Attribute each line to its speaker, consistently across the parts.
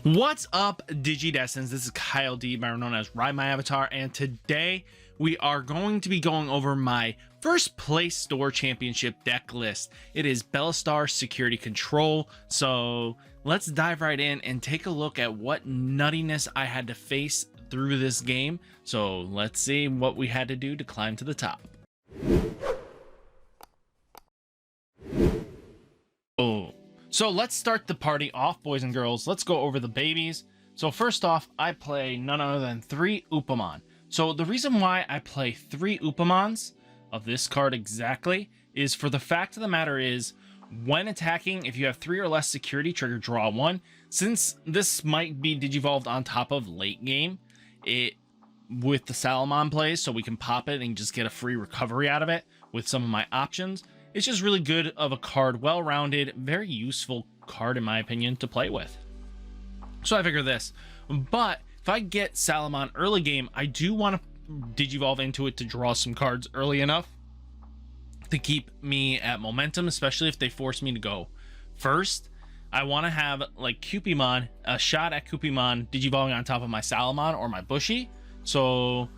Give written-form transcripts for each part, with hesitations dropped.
Speaker 1: What's up, Digidestins? This is Kyle D, better known as Ridemyavatar, and today we are going to be going over my first place store championship deck list. It is Beelstar Security Control, so let's dive right in and take a look at what nuttiness I had to face through this game. So let's see what we had to do to climb to the top. So let's start the party off, boys and girls. Let's go over the babies. So first off, I play none other than 3 Upamon. So the reason why I play 3 Upamons of this card exactly is for the fact of the matter is, when attacking, if you have 3 or less security, trigger draw 1. Since this might be Digivolved on top of late game, with the Sayokomon plays, so we can pop it and just get a free recovery out of it with some of my options. It's just really good of a card, well-rounded, very useful card in my opinion to play with. So I figure this, but if I get Sayokomon early game, I do want to Digivolve into it to draw some cards early enough to keep me at momentum, especially if they force me to go first. I want to have like Cupimon, a shot at Cupimon Digivolving on top of my Sayokomon or my Bushy. So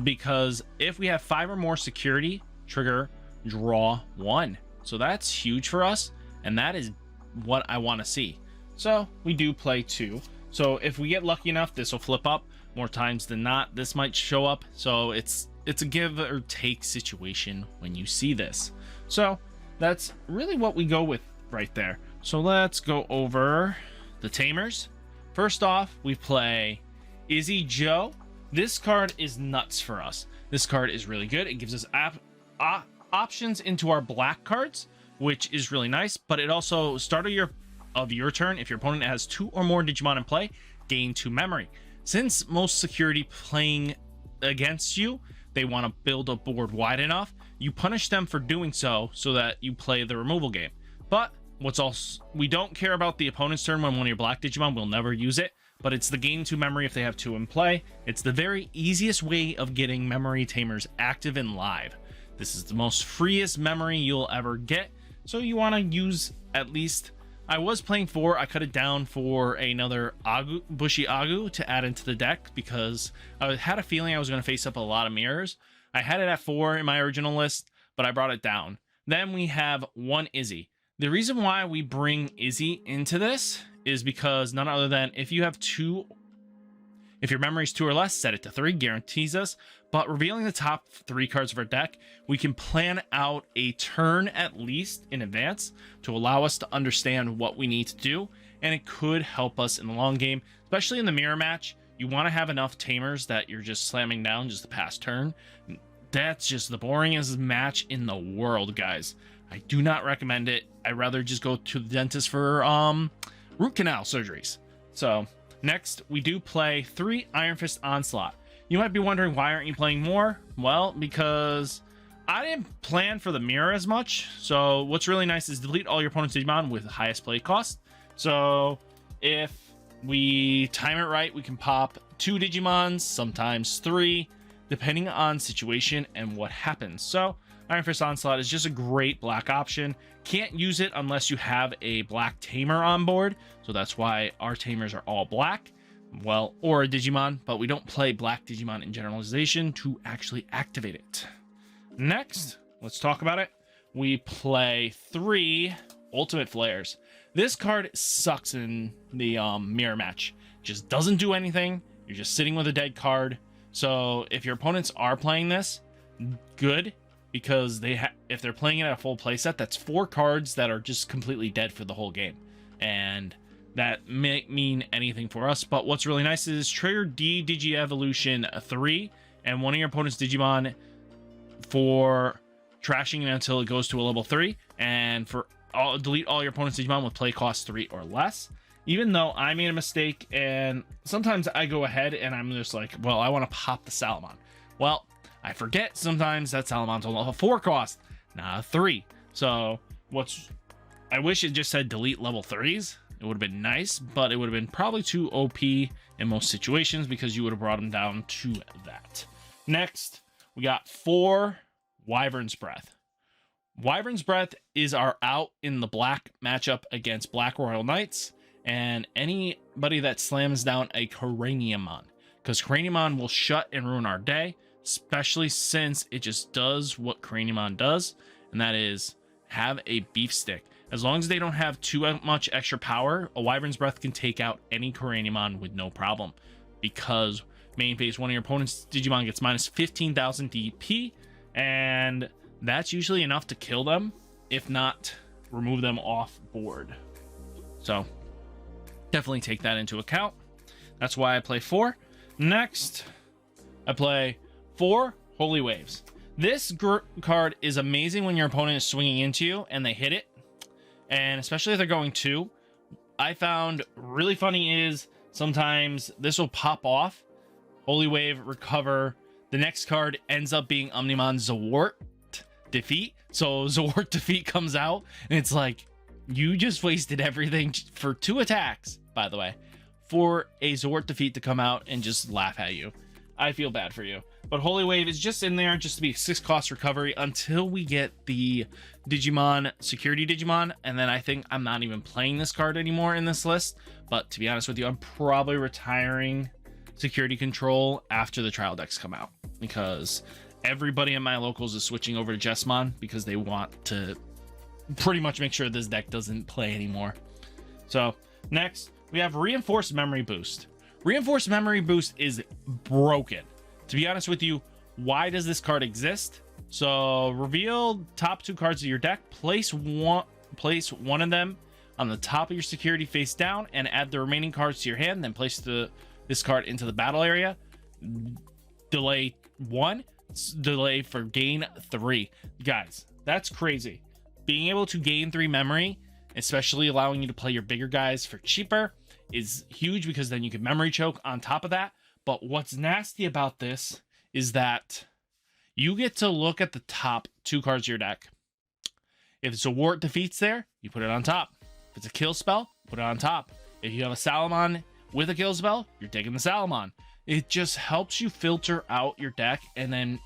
Speaker 1: because if we have 5 or more security, trigger draw 1, so that's huge for us, and that is what I want to see. So we do play 2. So if we get lucky enough, this will flip up more times than not. This might show up, so it's a give or take situation when you see this. So that's really what we go with right there. So let's go over the Tamers. First off, we play Izzy Joe. This card is nuts for us. This card is really good. It gives us options into our black cards, which is really nice, but it also, start of your turn, if your opponent has 2 or more Digimon in play, gain 2 memory. Since most security playing against you, they want to build a board wide enough, you punish them for doing so that you play the removal game. But what's also, we don't care about the opponent's turn when one of your black Digimon, we'll never use it, but it's the gain 2 memory if they have 2 in play. It's the very easiest way of getting memory Tamers active and live. This is the most freest memory you'll ever get, so you want to use at least, I was playing 4, I cut it down for another Bushy Agu to add into the deck because I had a feeling I was going to face up a lot of mirrors. I had it at 4 in my original list, but I brought it down. Then we have 1 Izzy. The reason why we bring Izzy into this is because none other than if you have 2, if your memory is 2 or less, set it to 3, guarantees us. But revealing the top 3 cards of our deck, we can plan out a turn at least in advance to allow us to understand what we need to do, and it could help us in the long game, especially in the mirror match. You want to have enough Tamers that you're just slamming down just the past turn. That's just the boringest match in the world, guys. I do not recommend it. I'd rather just go to the dentist for root canal surgeries. So next, we do play 3 Iron Fist Onslaught. You might be wondering, why aren't you playing more? Well, because I didn't plan for the mirror as much. So what's really nice is delete all your opponent's Digimon with the highest play cost. So if we time it right, we can pop 2 Digimons, sometimes 3, depending on situation and what happens. So Iron Fist Onslaught is just a great black option. Can't use it unless you have a black Tamer on board. So that's why our Tamers are all black. Well, or a Digimon, but we don't play black Digimon in generalization to actually activate it. Next, let's talk about it. We play 3 Ultimate Flares. This card sucks in the mirror match. Just doesn't do anything. You're just sitting with a dead card. So if your opponents are playing this, good, because if they're playing it at a full playset, that's 4 cards that are just completely dead for the whole game. And that may mean anything for us, but what's really nice is trigger D-Digi-Evolution 3 and one of your opponent's Digimon for trashing it until it goes to a level 3, and for delete all your opponent's Digimon with play cost 3 or less. Even though I made a mistake, and sometimes I go ahead and I'm just like, well, I want to pop the Sayokomon. Well, I forget sometimes that Salamon's only a 4 cost, not a 3. So I wish it just said delete level 3s. It would have been nice, but it would have been probably too OP in most situations because you would have brought them down to that. Next, we got 4 Wyverns Breath. Wyverns Breath is our out in the black matchup against Black Royal Knights, and anybody that slams down a Craniumon, because Craniumon will shut and ruin our day, especially since it just does what Craniumon does, and that is have a beef stick. As long as they don't have too much extra power, a Wyverns Breath can take out any Craniumon with no problem, because main phase, one of your opponent's Digimon gets minus 15,000 DP, and that's usually enough to kill them, if not remove them off board. So definitely take that into account. That's why I play 4. Next, I play 4 Holy Waves. This card is amazing when your opponent is swinging into you and they hit it, and especially if they're going 2. I found really funny is sometimes this will pop off, Holy Wave, recover. The next card ends up being Omnimon Zawart Defeat. So Zawart Defeat comes out, and it's like, you just wasted everything for 2 attacks, by the way, for a Zawart Defeat to come out and just laugh at you. I feel bad for you. But Holy Wave is just in there just to be 6 cost recovery until we get the Digimon Security Digimon, and then I think I'm not even playing this card anymore in this list. But to be honest with you, I'm probably retiring Security Control after the trial decks come out, because everybody in my locals is switching over to Jesmon because they want to pretty much make sure this deck doesn't play anymore. So next we have Reinforced Memory Boost. Reinforced Memory Boost is broken. To be honest with you, why does this card exist? So reveal top 2 cards of your deck, place one of them on the top of your security face down, and add the remaining cards to your hand, then place this card into the battle area. Delay 1, delay for gain 3. Guys, that's crazy. Being able to gain 3 memory, especially allowing you to play your bigger guys for cheaper, is huge, because then you can memory choke on top of that. But what's nasty about this is that you get to look at the top 2 cards of your deck. If it's a Zawart Defeat's there, you put it on top. If it's a kill spell, put it on top. If you have a Salamon with a kill spell, you're taking the Salamon. It just helps you filter out your deck. And then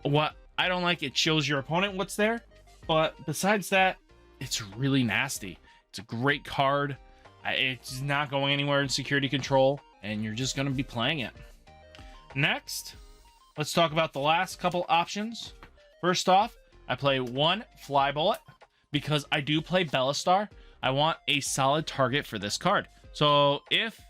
Speaker 1: what I don't like, it shows your opponent what's there. But besides that, it's really nasty. It's a great card. It's not going anywhere in Security Control, and you're just going to be playing it. Next, let's talk about the last couple options. First off, I play 1 Fly Bullet because I do play Bellastar. I want a solid target for this card. So if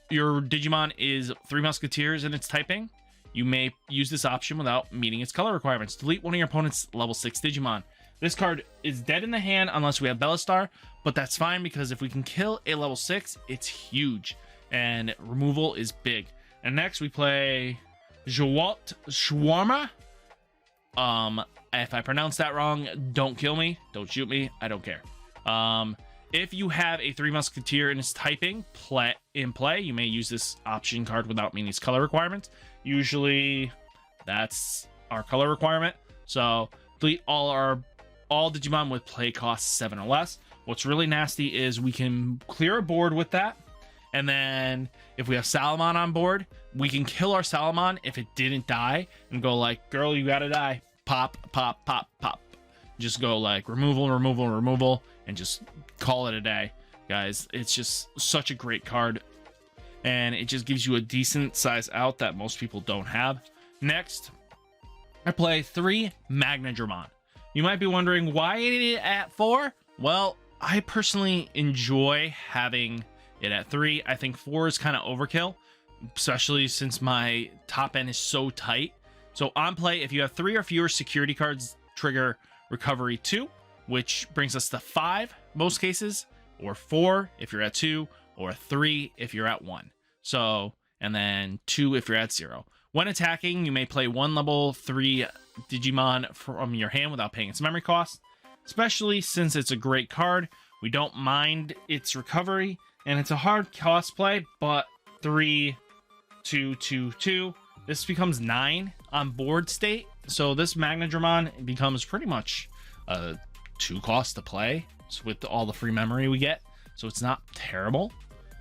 Speaker 1: your Digimon is 3 Musketeers in its typing, you may use this option without meeting its color requirements. Delete one of your opponent's level 6 Digimon. This card is dead in the hand unless we have Bellastar, but that's fine, because if we can kill a level 6, it's huge, and removal is big. And next we play Jawaltshwarma. If I pronounce that wrong, don't kill me, don't shoot me, I don't care. If you have a 3 Musketeer in its typing in play, you may use this option card without meeting its color requirements. Usually that's our color requirement. So delete all Digimon with play cost 7 or less. What's really nasty is we can clear a board with that, and then if we have Salamon on board, we can kill our Salamon if it didn't die and go like, girl, you gotta die. Pop, pop, pop, pop. Just go like removal, removal, removal, and just call it a day. Guys, it's just such a great card, and it just gives you a decent size out that most people don't have. Next, I play 3 Magia German. You might be wondering why it is at 4. Well, I personally enjoy having it at 3. I think 4 is kind of overkill, especially since my top end is so tight. So on play, if you have 3 or fewer security cards, trigger recovery 2, which brings us to 5 most cases, or 4 if you're at 2, or 3 if you're at 1. So, and then 2 if you're at 0. When attacking, you may play 1 level 3 Digimon from your hand without paying its memory cost, especially since it's a great card. We don't mind its recovery, and it's a hard cost play, but 3, 2, 2, 2. This becomes 9 on board state, so this Magia German becomes pretty much a 2 cost to play with all the free memory we get, so it's not terrible.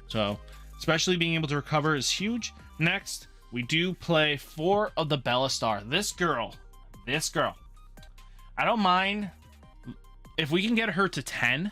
Speaker 1: So especially being able to recover is huge. Next, we do play 4 of the Bellastar. This girl, I don't mind if we can get her to 10.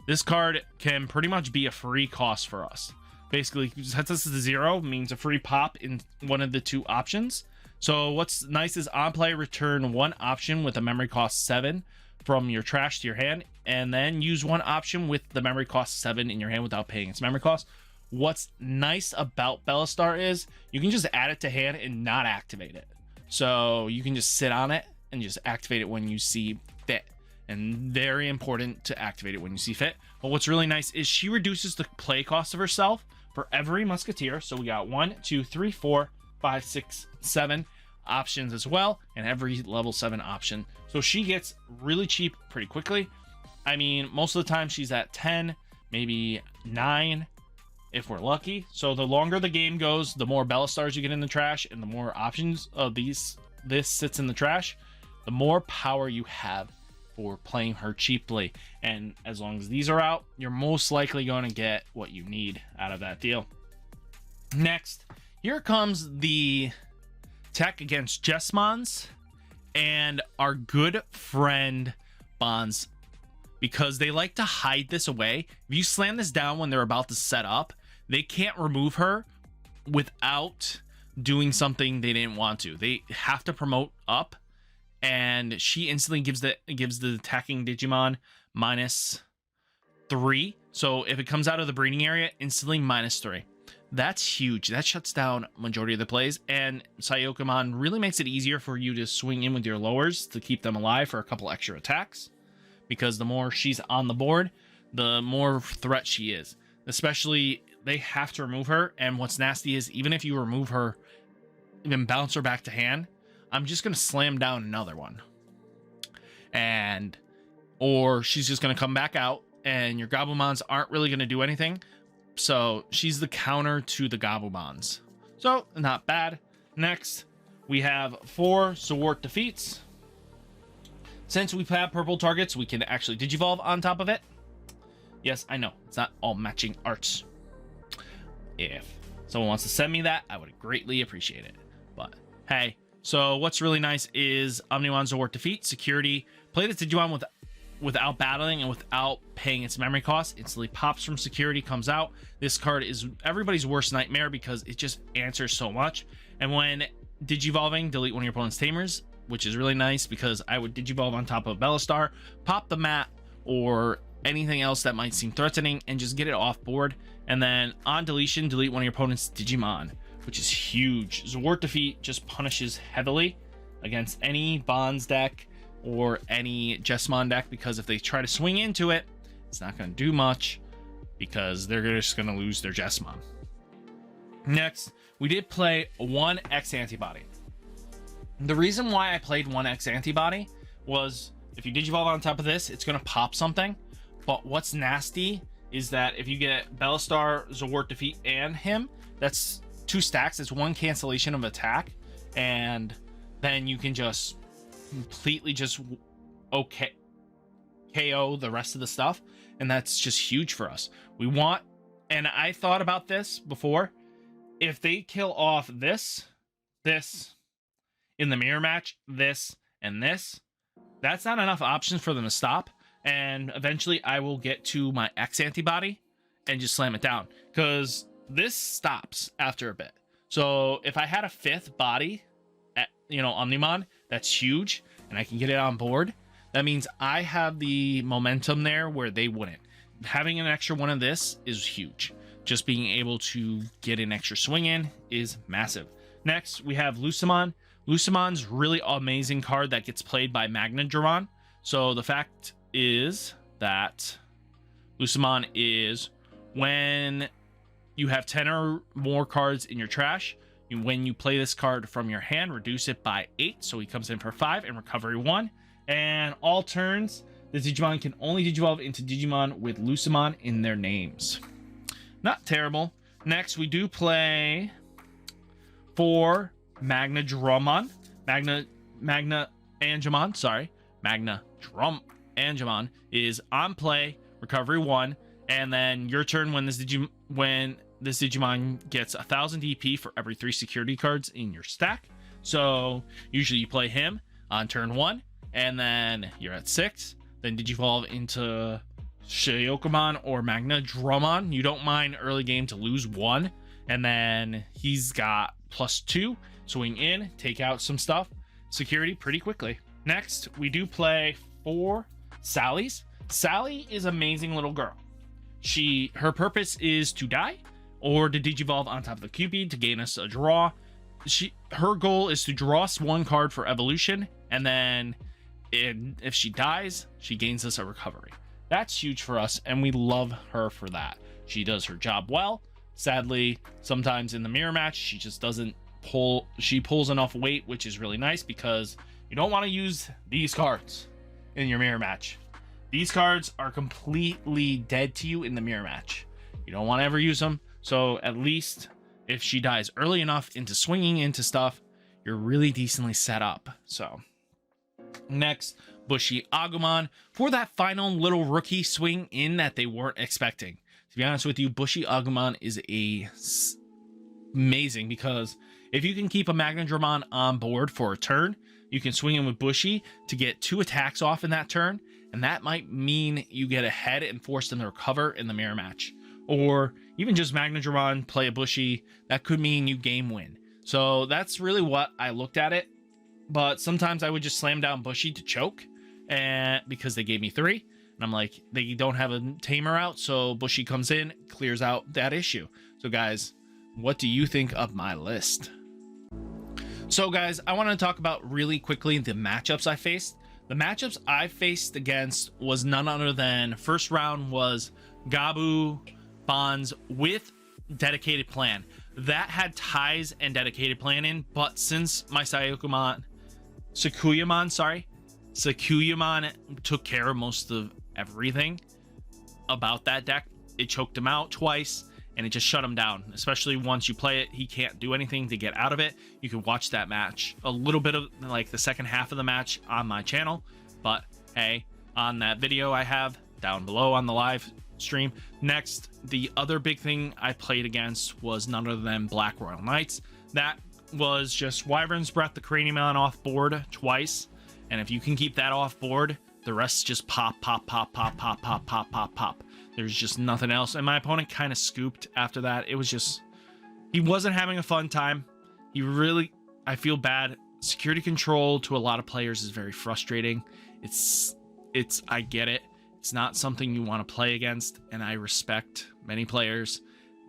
Speaker 1: This card can pretty much be a free cost for us. Basically, sets us to 0, means a free pop in one of the 2 options. So what's nice is on play, return 1 option with a memory cost 7 from your trash to your hand, and then use 1 option with the memory cost 7 in your hand without paying its memory cost. What's nice about Bellastar is you can just add it to hand and not activate it. So you can just sit on it and just activate it when you see fit. And very important to activate it when you see fit. But what's really nice is she reduces the play cost of herself for every musketeer. So we got 1, 2, 3, 4, 5, 6, 7 options as well, and every level 7 option. So she gets really cheap pretty quickly. I mean, most of the time she's at 10, maybe 9 if we're lucky. So the longer the game goes, the more Bellastars you get in the trash, and the more options of this sits in the trash, the more power you have for playing her cheaply. And as long as these are out, you're most likely going to get what you need out of that deal. Next, here comes the tech against Jesmons and our good friend Bonds, because they like to hide this away. If you slam this down when they're about to set up, they can't remove her without doing something they didn't want to. They have to promote up, and she instantly gives the attacking Digimon -3. So if it comes out of the breeding area, instantly -3. That's huge. That shuts down majority of the plays, and Sayokomon really makes it easier for you to swing in with your lowers to keep them alive for a couple extra attacks, because the more she's on the board, the more threat she is. Especially, they have to remove her, and what's nasty is even if you remove her, even bounce her back to hand, I'm just going to slam down another one. Or she's just going to come back out, and your Gabumons aren't really going to do anything. So she's the counter to the Gabumons. So not bad. Next, we have 4 Zwart defeats. Since we've had purple targets, we can actually Digivolve on top of it. Yes, I know, it's not all matching arts. If someone wants to send me that, I would greatly appreciate it. But hey, so what's really nice is Omnimon Zwart defeat security. Play this Digimon without battling and without paying its memory cost. Instantly pops from security, comes out. This card is everybody's worst nightmare because it just answers so much. And when Digivolving, delete one of your opponent's Tamers, which is really nice because I would Digivolve on top of Bellastar, pop the mat or anything else that might seem threatening, and just get it off board. And then on deletion, delete one of your opponent's Digimon, which is huge. Zwart defeat just punishes heavily against any Bonds deck or any Jesmon deck, because if they try to swing into it, it's not going to do much because they're just going to lose their Jesmon. Next, we did play 1X Antibody. The reason why I played 1X Antibody was if you Digivolve on top of this, it's going to pop something. But what's nasty is that if you get Bellastar, Zwart defeat, and him, that's 2 stacks. It's 1 cancellation of attack, and then you can just completely just KO the rest of the stuff, and that's just huge for us. We want, and I thought about this before, if they kill off this in the mirror match, this and this, that's not enough options for them to stop. And eventually I will get to my X Antibody and just slam it down, because this stops after a bit. So if I had a 5th body at, Omnimon, that's huge, and I can get it on board. That means I have the momentum there where they wouldn't. Having an extra one of this is huge. Just being able to get an extra swing in is massive. Next, we have Lucemon. Lucemon's really amazing card that gets played by Magia German. So the fact is that Lucemon is when you have 10 or more cards in your trash, when you play this card from your hand, reduce it by 8, so he comes in for 5 and recovery 1. And all turns, the Digimon can only Digivolve into Digimon with Lucemon in their names. Not terrible. Next, we do play 4 Magia German. Magia German is on play, recovery 1, and then your turn when this Digimon gets 1000 DP for every 3 security cards in your stack. So usually you play him on turn 1, and then you're at 6. Then Digivolve into Sayokomon or Magia German, you don't mind early game to lose 1, and then he's got +2, swing in, take out some stuff, security pretty quickly. Next, we do play 4 Sallies. Sally is an amazing little girl. Her purpose is to die or to digivolve on top of the Cupid to gain us a draw. Her goal is to draw us 1 card for evolution, and then if she dies, she gains us a recovery. That's huge for us, and we love her for that. She does her job well. Sadly, sometimes in the mirror match, she just doesn't pull. She pulls enough weight, which is really nice because you don't want to use these cards in your mirror match. These cards are completely dead to you in the mirror match. You don't want to ever use them. So at least if she dies early enough into swinging into stuff, you're really decently set up. So next, Bushy Agumon for that final little rookie swing in that they weren't expecting. To be honest with you, Bushy Agumon is amazing because if you can keep a Magia German on board for a turn, you can swing in with Bushy to get 2 attacks off in that turn, and that might mean you get ahead and force them to recover in the mirror match. Or even just Magia German, play a Bushy, that could mean you game win. So that's really what I looked at it. But sometimes I would just slam down Bushy to choke, and because they gave me 3. And I'm like, they don't have a Tamer out, so Bushy comes in, clears out that issue. So guys, what do you think of my list? So guys, I want to talk about really quickly the matchups I faced. The matchups I faced against was none other than, first round was Gabu Bonds with Dedicated Plan. That had ties and Dedicated Plan in, but since my Sayokomon, Sayokomon took care of most of everything about that deck, it choked him out twice, and it just shut him down. Especially once you play it, he can't do anything to get out of it. You can watch that match, a little bit of like the second half of the match on my channel, but hey, on that video I have down below on the live stream. Next, the other big thing I played against was none other than Black Royal Knights. That was just Wyverns Breath the Cranium off board twice, and if you can keep that off board, the rest just pop, pop, pop, pop, pop, pop, pop, pop, pop. There's just nothing else. And my opponent kind of scooped after that. It was just, he wasn't having a fun time. I feel bad. Security control to a lot of players is very frustrating. I get it. It's not something you want to play against. And I respect many players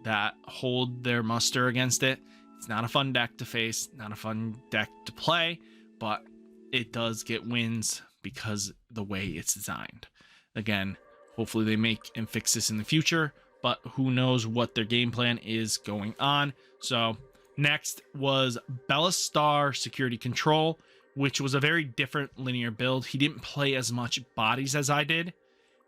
Speaker 1: that hold their muster against it. It's not a fun deck to face, not a fun deck to play, but it does get wins because the way it's designed. Again, hopefully they make and fix this in the future, but who knows what their game plan is going on. So next was Bellastar Security Control, which was a very different linear build. He didn't play as much bodies as I did.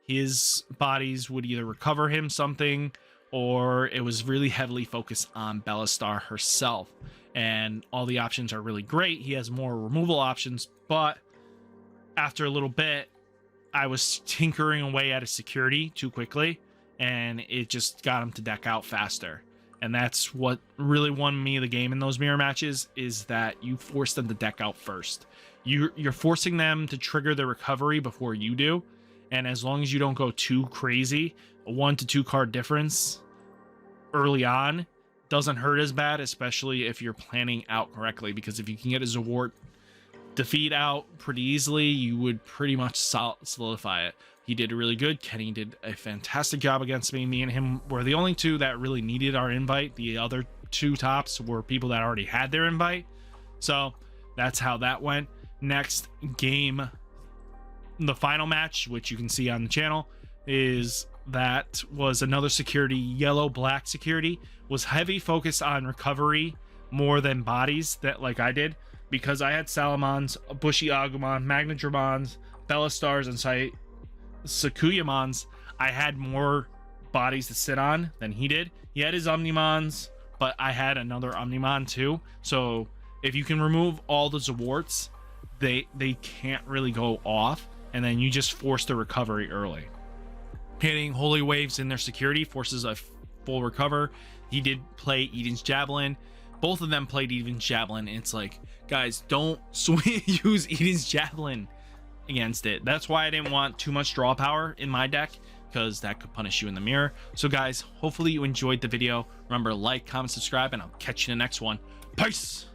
Speaker 1: His bodies would either recover him something, or it was really heavily focused on Bellastar herself. And all the options are really great. He has more removal options, but after a little bit, I was tinkering away at his security too quickly, and it just got him to deck out faster. And that's what really won me the game in those mirror matches, is that you force them to deck out first. You're forcing them to trigger the recovery before you do, and as long as you don't go too crazy, a 1 to 2 card difference early on doesn't hurt as bad, especially if you're planning out correctly, because if you can get a Zawart defeat out pretty easily, you would pretty much solidify it. He did really good. Kenny did a fantastic job against me. Me and him were the only 2 that really needed our invite. The other 2 tops were people that already had their invite. So that's how that went. Next game, the final match, which you can see on the channel, that was another security, yellow-black security, was heavy focused on recovery more than bodies, that like I did, because I had Salamons, Bushy Agumon, Magia Germans, Bellastars, and Sayokomons. I had more bodies to sit on than he did. He had his Omnimons, but I had another Omnimon too. So if you can remove all the Zawarts, they can't really go off, and then you just force the recovery early. Hitting Holy Waves in their security forces a full recover. He did play Eden's Javelin. Both of them played Eden's Javelin. And it's like, guys, don't use Eden's Javelin against it. That's why I didn't want too much draw power in my deck, because that could punish you in the mirror. So guys, hopefully you enjoyed the video. Remember, like, comment, subscribe, and I'll catch you in the next one. Peace.